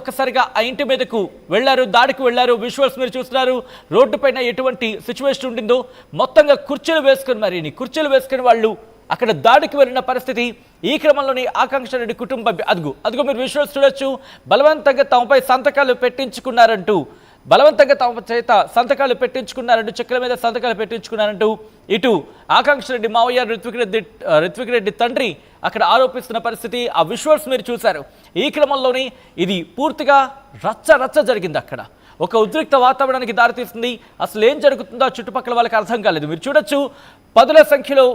ఒక్కసారిగా ఆ ఇంటి మీదకు వెళ్లారు, దాడికి వెళ్లారు. విజువల్స్ మీరు చూస్తున్నారు. రోడ్డు పైన ఎటువంటి సిచ్యువేషన్ ఉండిందో మొత్తంగా కుర్చీలు వేసుకుని వాళ్ళు అక్కడ దాడికి వెళ్ళిన పరిస్థితి. ఈ క్రమంలోని ఆకాంక్ష రెడ్డి కుటుంబ అదుగు మీరు విజువల్స్ చూడొచ్చు. బలవంతంగా తమపై సంతకాలు పెట్టించుకున్నారంటూ చెక్కుల మీద సంతకాలు పెట్టించుకున్నారంటూ ఇటు ఆకాంక్ష రెడ్డి మావయ్య రిత్విక్ రెడ్డి తండ్రి అక్కడ ఆరోపిస్తున్న పరిస్థితి. ఆ విజువల్స్ మీరు చూశారు. ఈ క్రమంలోని ఇది పూర్తిగా రచ్చ జరిగింది. అక్కడ ఒక ఉద్రిక్త వాతావరణానికి దారితీస్తుంది. అసలు ఏం జరుగుతుందో చుట్టుపక్కల వాళ్ళకి అర్థం కాలేదు. మీరు చూడొచ్చు, పదుల సంఖ్యలో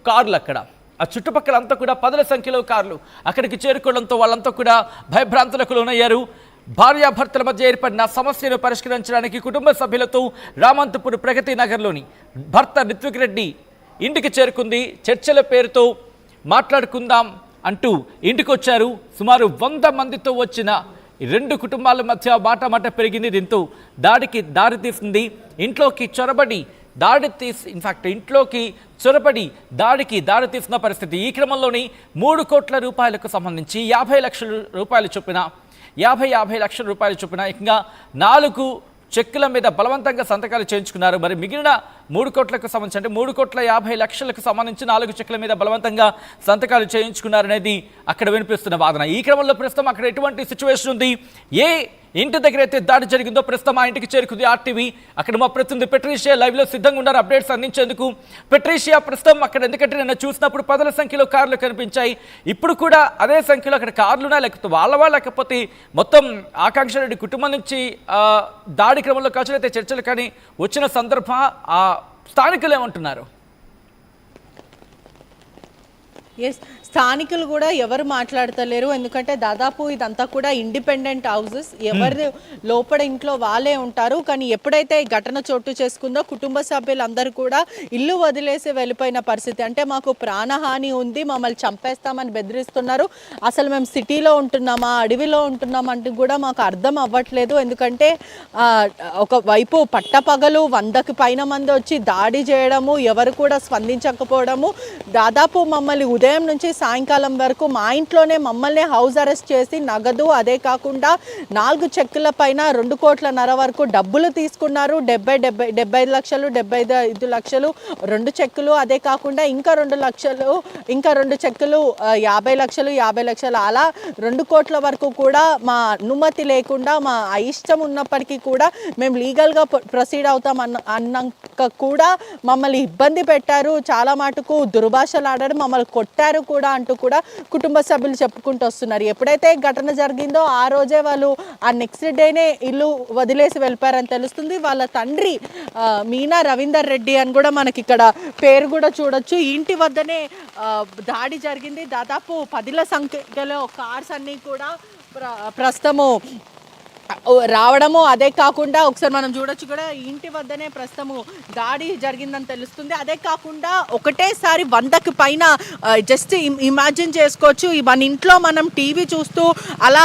కార్లు అక్కడ, ఆ చుట్టుపక్కల అంతా కూడా పదుల సంఖ్యలో కార్లు అక్కడికి చేరుకోవడంతో వాళ్ళంతా కూడా భయభ్రాంతులకు లోనయ్యారు. భార్యాభర్తల మధ్య ఏర్పడిన సమస్యను పరిష్కరించడానికి కుటుంబ సభ్యులతో రామంతపూర్ ప్రగతి నగర్లోని భర్త రిత్విక్ రెడ్డి ఇంటికి చేరుకుంది. చర్చల పేరుతో మాట్లాడుకుందాం అంటూ ఇంటికి వచ్చారు. సుమారు 100 మందితో వచ్చిన రెండు కుటుంబాల మధ్య మాట పెరిగింది. దీంతో దాడికి దారితీసింది. ఇంట్లోకి చొరబడి దాడికి దారితీసిన పరిస్థితి. ఈ క్రమంలోని 3 కోట్ల రూపాయలకు సంబంధించి 50 లక్షల రూపాయలు చొప్పున 50 లక్షల రూపాయలు చొప్పున ఇంకా 4 చెక్కుల మీద బలవంతంగా సంతకాలు చేయించుకున్నారు. మరి మిగిలిన 3 కోట్లకు సంబంధించి అంటే 3,50,00,000కు సంబంధించి 4 చెక్కుల మీద బలవంతంగా సంతకాలు చేయించుకున్నారనేది అక్కడ వినిపిస్తున్న వాదన. ఈ క్రమంలో ప్రస్తుతం అక్కడ ఎటువంటి సిచ్యువేషన్ ఉంది, ఏ ఇంటి దగ్గర అయితే దాడి జరిగిందో ప్రస్తుతం ఆ ఇంటికి చేరుకుంది ఆర్టీవీ. అక్కడ మా ప్రతినిధి పెట్రీషియా లైవ్లో సిద్ధంగా ఉన్నారు అప్డేట్స్ అందించేందుకు. పెట్రీషియా, ప్రస్తుతం అక్కడ ఎందుకంటే నిన్న చూసినప్పుడు పదుల సంఖ్యలో కార్లు కనిపించాయి, ఇప్పుడు కూడా అదే సంఖ్యలో అక్కడ కార్లునా లేకపోతే లేకపోతే మొత్తం ఆకాంక్ష రెడ్డి కుటుంబం నుంచి దాడి క్రమంలో కావచ్చు అయితే చర్చలు కానీ వచ్చిన సందర్భం ఆ స్థానికులు ఏమంటున్నారు? ఎస్, స్థానికులు కూడా ఎవరు మాట్లాడతలేరు. ఎందుకంటే దాదాపు ఇదంతా కూడా ఇండిపెండెంట్ హౌసెస్, ఎవరి లోపల ఇంట్లో వాళ్ళే ఉంటారు. కానీ ఎప్పుడైతే ఈ ఘటన చోటు చేసుకుందో కుటుంబ సభ్యులందరూ కూడా ఇల్లు వదిలేసి వెళ్ళిపోయిన పరిస్థితి. అంటే మాకు ప్రాణహాని ఉంది, మమ్మల్ని చంపేస్తామని బెదిరిస్తున్నారు. అసలు మేము సిటీలో ఉంటున్నామా అడవిలో ఉంటున్నామా అంటే కూడా మాకు అర్థం అవ్వట్లేదు. ఎందుకంటే ఒకవైపు పట్టపగలు 100కి పైన మంది వచ్చి దాడి చేయడము, ఎవరు కూడా స్పందించకపోవడము, దాదాపు మమ్మల్ని ఉదయం నుంచి సాయంకాలం వరకు మా ఇంట్లోనే మమ్మల్ని హౌస్ అరెస్ట్ చేసి నగదు, అదే కాకుండా 4 చెక్కుల పైన 2 కోట్లన్నర వరకు డబ్బులు తీసుకున్నారు. 75 లక్షలు 75 లక్షలు 2 చెక్కులు, అదే కాకుండా ఇంకా 2 లక్షలు, ఇంకా 2 చెక్కులు 50 లక్షలు అలా 2 కోట్ల వరకు కూడా మా అనుమతి లేకుండా మా ఇష్టం ఉన్నప్పటికీ కూడా మేము లీగల్గా ప్రొసీడ్ అవుతాం అన్నాక కూడా మమ్మల్ని ఇబ్బంది పెట్టారు. చాలా మటుకు దుర్భాషలు ఆడారు, మమ్మల్ని కొట్టారు కూడా అంటూ కూడా కుటుంబ సభ్యులు చెప్పుకుంటూ వస్తున్నారు. ఎప్పుడైతే ఘటన జరిగిందో ఆ రోజే వాళ్ళు ఆ నెక్స్ట్ డేనే ఇల్లు వదిలేసి వెళ్ళిపోయారని తెలుస్తుంది. వాళ్ళ తండ్రి మీనా రవీందర్ రెడ్డి అని కూడా మనకి ఇక్కడ పేరు కూడా చూడొచ్చు. ఇంటి వద్దనే దాడి జరిగింది. దాదాపు 10ల సంఖ్యలో కార్స్ అన్నీ కూడా ప్రస్తుతము రావడము, అదే కాకుండా ఒకసారి మనం చూడొచ్చు కూడా ఇంటి వద్దనే ప్రస్తుతము దాడి జరిగిందని తెలుస్తుంది. అదే కాకుండా ఒకటేసారి 100కి పైన జస్ట్ ఇమాజిన్ చేసుకోవచ్చు, మన ఇంట్లో మనం టీవీ చూస్తూ అలా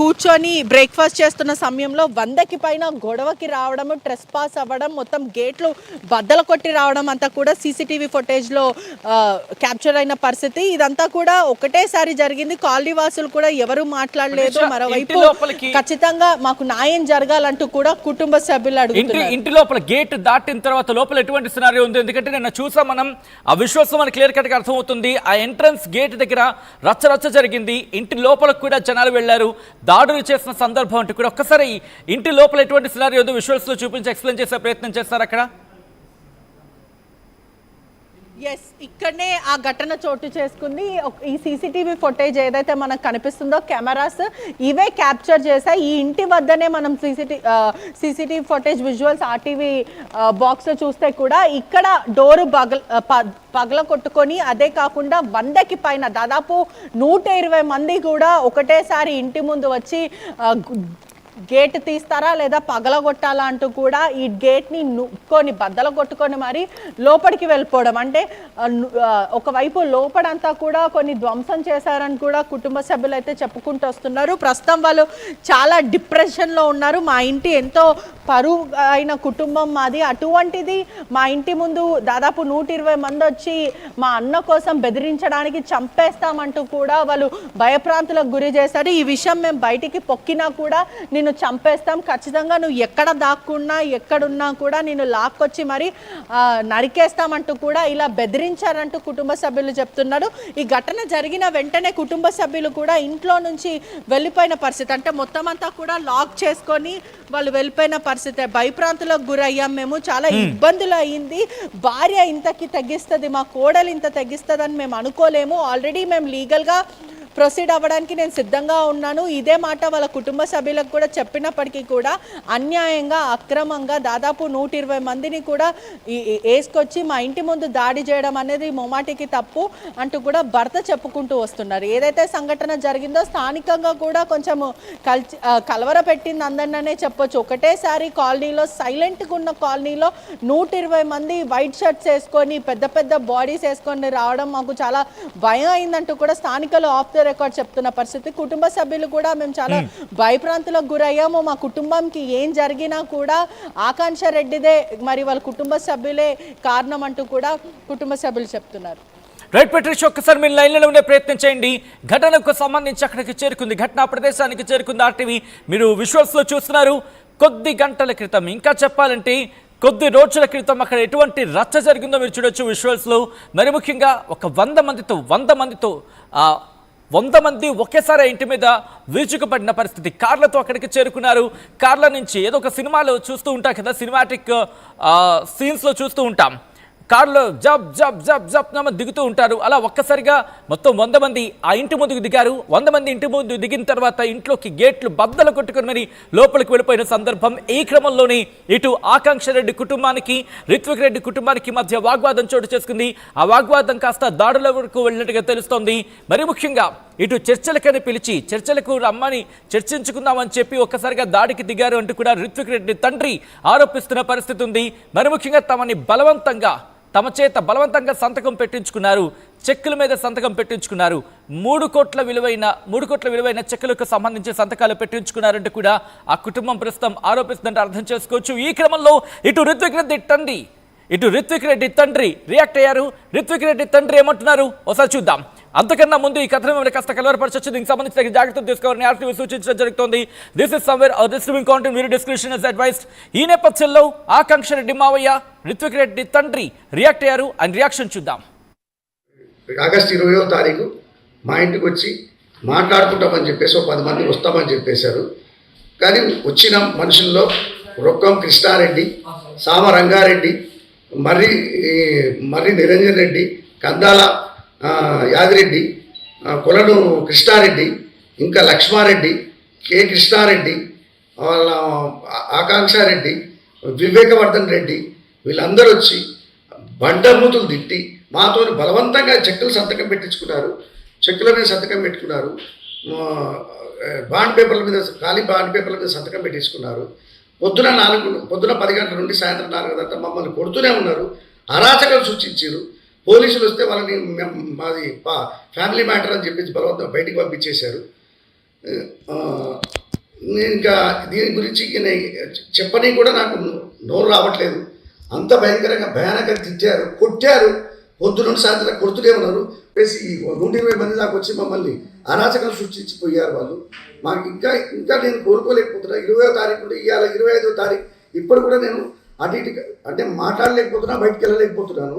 కూర్చొని బ్రేక్ఫాస్ట్ చేస్తున్న సమయంలో 100కి పైన గొడవకి రావడము, ట్రెస్ పాస్ అవ్వడం, మొత్తం గేట్లు బద్దలు కొట్టి రావడం అంతా కూడా సీసీటీవీ ఫుటేజ్లో క్యాప్చర్ అయిన పరిస్థితి. ఇదంతా కూడా ఒకటేసారి జరిగింది. కాలనీ వాసులు కూడా ఎవరు మాట్లాడలేదు. మరోవైపు ఖచ్చితంగా మాకు న్యాయం జరగాలంటూ కూడా కుటుంబ సభ్యులు అడుగుతున్నారు. ఇంటి లోపల గేట్ దాటిన తర్వాత లోపల ఎటువంటి సినారియో ఉంది? ఎందుకంటే నిన్న చూసాం మనం, ఆ విశ్వాసం మనకి క్లియర్ కట్ గా అర్థమవుతుంది. ఆ ఎంట్రన్స్ గేట్ దగ్గర రచ్చ జరిగింది. ఇంటి లోపలకు కూడా జనాలు వెళ్లారు, దాడులు చేసిన సందర్భం అంటూ కూడా. ఒక్కసారి ఇంటి లోపల ఎటువంటి సినారియో ఉందో విజువల్స్ లో చూపించి ఎక్స్ప్లెయిన్ చేసే ప్రయత్నం చేస్తారు అక్కడ. ఎస్, ఇక్కడనే ఆ ఘటన చోటు చేసుకుంది. ఈ సీసీటీవీ ఫుటేజ్ ఏదైతే మనకు కనిపిస్తుందో కెమెరాస్ ఇవే క్యాప్చర్ చేశాయి. ఈ ఇంటి వద్దనే మనం సీసీటీవీ ఫుటేజ్ విజువల్స్ ఆర్టీవీ బాక్స్లో చూస్తే కూడా ఇక్కడ డోరు పగల కొట్టుకొని, అదే కాకుండా 100కి పైన దాదాపు 120 మంది కూడా ఒకటేసారి ఇంటి ముందు వచ్చి గేట్ తీస్తారా లేదా పగలగొట్టాలా అంటూ కూడా ఈ గేట్ని నుక్కొని బద్దలు కొట్టుకొని మరి లోపలికి వెళ్ళిపోవడం. అంటే ఒకవైపు లోపడంతా కూడా కొన్ని ధ్వంసం చేశారని కూడా కుటుంబ సభ్యులు అయితే చెప్పుకుంటూ వస్తున్నారు. ప్రస్తుతం వాళ్ళు చాలా డిప్రెషన్లో ఉన్నారు. మా ఇంటి ఎంతో పరువు అయిన కుటుంబం మాది, అటువంటిది మా ఇంటి ముందు దాదాపు 120 మంది వచ్చి మా అన్న కోసం బెదిరించడానికి చంపేస్తామంటూ కూడా వాళ్ళు భయప్రాంతులకు గురి చేశారు. ఈ విషయం మేము బయటికి పొక్కినా కూడా నిన్ను చంపేస్తాం, ఖచ్చితంగా నువ్వు ఎక్కడ దాక్కున్నా ఎక్కడున్నా కూడా నిన్ను లాక్కొచ్చి మరి నరికేస్తామంటూ కూడా ఇలా బెదిరించారంటూ కుటుంబ సభ్యులు చెప్తున్నారు. ఈ ఘటన జరిగిన వెంటనే కుటుంబ సభ్యులు కూడా ఇంట్లో నుంచి వెళ్ళిపోయిన పరిస్థితి, అంటే మొత్తం అంతా కూడా లాక్ చేసుకొని వాళ్ళు వెళ్ళిపోయిన పరిస్థితి. భయప్రాంతులకు గురయ్యాం, మేము చాలా ఇబ్బందులు అయ్యింది. భార్య ఇంతకి తగ్గిస్తుంది, మా కోడలు ఇంత తగ్గిస్తుందని మేము అనుకోలేము. ఆల్రెడీ మేము లీగల్గా ప్రొసీడ్ అవ్వడానికి నేను సిద్ధంగా ఉన్నాను. ఇదే మాట వాళ్ళ కుటుంబ సభ్యులకు కూడా చెప్పినప్పటికీ కూడా అన్యాయంగా అక్రమంగా దాదాపు 120 మందిని కూడా వేసుకొచ్చి మా ఇంటి ముందు దాడి చేయడం అనేది మొమాటికి తప్పు అంటూ కూడా భర్త చెప్పుకుంటూ వస్తున్నారు. ఏదైతే సంఘటన జరిగిందో స్థానికంగా కూడా కొంచెం కలవర పెట్టింది అందరినే చెప్పొచ్చు. ఒకటేసారి కాలనీలో సైలెంట్గా ఉన్న కాలనీలో 120 మంది వైట్ షర్ట్స్ వేసుకొని పెద్ద పెద్ద బాడీస్ వేసుకొని రావడం మాకు చాలా భయం అయిందంటూ కూడా స్థానికులు ఆఫ్ ద రికార్డ్ చెప్తున్న పరిస్థితి. కుటుంబ సభ్యులు కూడా మేము చాలా భయప్రాంతులకు గురయ్యాము, మా కుటుంబంకి ఏం జరిగినా కూడా ఆకాంక్ష రెడ్డిదే మరి వాళ్ళ కుటుంబ సభ్యులే కారణం అంటూ కూడా కుటుంబ సభ్యులు చెప్తున్నారు. రైట్ పెట్రిష్, ఒక్కసారి మీరు లైన్లో ఉండే ప్రయత్నం చేయండి. ఘటనకు సంబంధించి అక్కడికి చేరుకుంది, ఘటనా ప్రదేశానికి చేరుకుంది ఆర్టీవీ. మీరు విజువల్స్లో చూస్తున్నారు. కొద్ది గంటల క్రితం, ఇంకా చెప్పాలంటే కొద్ది రోజుల క్రితం అక్కడ ఎటువంటి రచ్చ జరిగిందో మీరు చూడొచ్చు విజువల్స్లో. మరి ముఖ్యంగా ఒక 100 మంది ఒకేసారి ఇంటి మీద విరుచుకుపడిన పరిస్థితి. కార్లతో అక్కడికి చేరుకున్నారు. కార్ల నుంచి ఏదో ఒక సినిమాలో చూస్తూ ఉంటాం కదా, సినిమాటిక్ సీన్స్లో చూస్తూ ఉంటాం, కార్లో జబ్ జబ్ జబ్ జబ్ దిగుతూ ఉంటారు. అలా ఒక్కసారిగా మొత్తం 100 మంది ఆ ఇంటి ముందుకు దిగారు. 100 మంది ఇంటి ముందు దిగిన తర్వాత ఇంట్లోకి గేట్లు బద్దలు కొట్టుకుని మరి లోపలికి వెళ్ళిపోయిన సందర్భం. ఈ క్రమంలోనే ఇటు ఆకాంక్ష రెడ్డి కుటుంబానికి రిత్విక్ రెడ్డి కుటుంబానికి మధ్య వాగ్వాదం చోటు చేసుకుంది. ఆ వాగ్వాదం కాస్త దాడుల వరకు వెళ్ళినట్టుగా తెలుస్తోంది. మరి ముఖ్యంగా ఇటు చర్చలకని పిలిచి చర్చలకు రమ్మని చర్చించుకుందామని చెప్పి ఒక్కసారిగా దాడికి దిగారు అంటూ కూడా రిత్విక్ రెడ్డి తండ్రి ఆరోపిస్తున్న పరిస్థితి ఉంది. మరి ముఖ్యంగా తమ చేత బలవంతంగా సంతకం పెట్టించుకున్నారు, చెక్కుల మీద సంతకం పెట్టించుకున్నారు. 3 కోట్ల విలువైన చెక్కులకు సంబంధించి సంతకాలు పెట్టించుకున్నారంటూ కూడా ఆ కుటుంబం ప్రస్తుతం ఆరోపిస్తుందంటే అర్థం చేసుకోవచ్చు. ఈ క్రమంలో ఇటు రిత్విక్ రెడ్డి తండ్రి రియాక్ట్ అయ్యారు. రిత్విక్ రెడ్డి తండ్రి ఏమంటున్నారు ఒకసారి చూద్దాం. అంతకన్నా ముందు ఈ కథను మిమ్మల్ని కాస్త కలవరపరచొచ్చు, దీనికి సంబంధించి తగిన జాగ్రత్తలు తీసుకోవాలని ఆర్టీవీ సూచించడం జరుగుతోంది. This is somewhere disturbing content, video description is advised. ఈ నేపథ్యంలో ఆకాంక్ష రెడ్డి మావయ్య రిత్విక్ రెడ్డి తండ్రి రియాక్ట్ అయ్యారు. అండ్ రియాక్షన్ చూద్దాం. ఆగస్టు 20వ తారీఖు మా ఇంటికి వచ్చి మాట్లాడుకుంటామని చెప్పేసి 10 మంది వస్తామని చెప్పేశారు. కానీ వచ్చిన మనుషుల్లో రొక్కం కృష్ణారెడ్డి, సామ రంగారెడ్డి, మర్రి నిరంజన్ రెడ్డి, కందాల యాదిరెడ్డి, కొలను కృష్ణారెడ్డి, ఇంకా లక్ష్మారెడ్డి, కె కృష్ణారెడ్డి, వాళ్ళ ఆకాంక్షారెడ్డి, వివేకవర్ధన్ రెడ్డి, వీళ్ళందరూ వచ్చి బండమూతులు తిట్టి మాతో బలవంతంగా చెక్కుల మీద సంతకం పెట్టుకున్నారు. బాండ్ పేపర్ల మీద ఖాళీ బాండ్ పేపర్ల మీద సంతకం పెట్టించుకున్నారు. పొద్దున 10 గంటల నుండి సాయంత్రం 4 గంటల దాకా మమ్మల్ని కొడుతూనే ఉన్నారు. అరాచకం సృష్టించారు. పోలీసులు వస్తే వాళ్ళని మాది ఫ్యామిలీ మ్యాటర్ అని చెప్పేసి బలవంతం బయటికి పంపించేశారు. నేను ఇంకా దీని గురించి చెప్పని కూడా నాకు నోరు రావట్లేదు. అంత భయానకంగా తిట్టారు, కొట్టారు. పొద్దు నుండి సాయంత్రం కొడుతూనే ఉన్నారు. వేసి 120 మంది దాకా వచ్చి మమ్మల్ని అరాచకం సృష్టించిపోయారు వాళ్ళు. మాకు ఇంకా నేను కోరుకోలేకపోతున్నా. 20వ తారీఖు నుండి ఇవాళ 25వ తారీఖు ఇప్పుడు కూడా నేను అటు ఇటు అంటే మాట్లాడలేకపోతున్నా, బయటికి వెళ్ళలేకపోతున్నాను.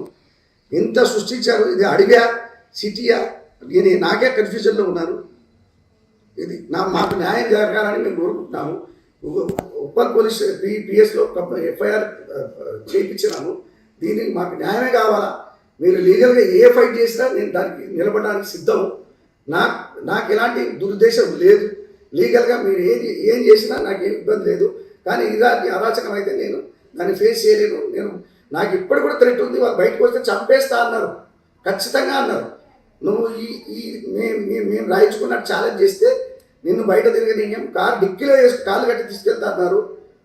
ఇంత సృష్టించారు. ఇది అడవియా సిటీయా? నేను నాకే కన్ఫ్యూజన్లో ఉన్నాను. ఇది మాకు న్యాయం జరగాలని మేము కోరుకుంటున్నాము. ఉప్పల్ పోలీస్ పిఎస్లో ఎఫ్ఐఆర్ చేయించినాము. దీనికి మాకు న్యాయమే కావాలా. మీరు లీగల్గా ఏ ఫైట్ చేసినా నేను దానికి నిలబడడానికి సిద్ధము. నాకు ఎలాంటి దురుద్దేశం లేదు. లీగల్గా మీరు ఏం చేసినా నాకు ఏం ఇబ్బంది లేదు. కానీ ఇలాంటి అరాచకం అయితే నేను దాన్ని ఫేస్ చేయలేను. నాకు ఇప్పుడు కూడా థ్రెట్ ఉంది. వాళ్ళు బయటకు వస్తే చంపేస్తా అన్నారు, ఖచ్చితంగా అన్నారు. నువ్వు మేము రాయించుకున్నట్టు ఛాలెంజ్ చేస్తే నిన్ను బయట తిరగనీయం, కారు డిక్కీలో వేసి కాళ్ళు కట్టి తీసుకెళ్తారు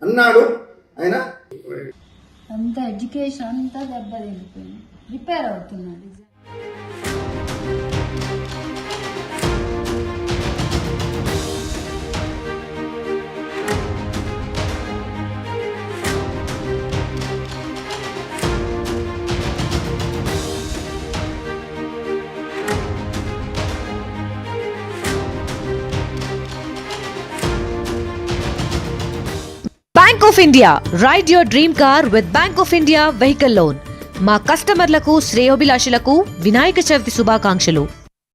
అన్నాడు ఆయన. అంత ఎడ్యుకేషన్ అంతా దెబ్బతిండిపోయింది, రిపేర్ అవుతున్నాడు. Bank of India, ride your dream car with Bank of India vehicle loan. మా కస్టమర్లకు శ్రేయోభిలాషులకు వినాయక చవితి శుభాకాంక్షలు.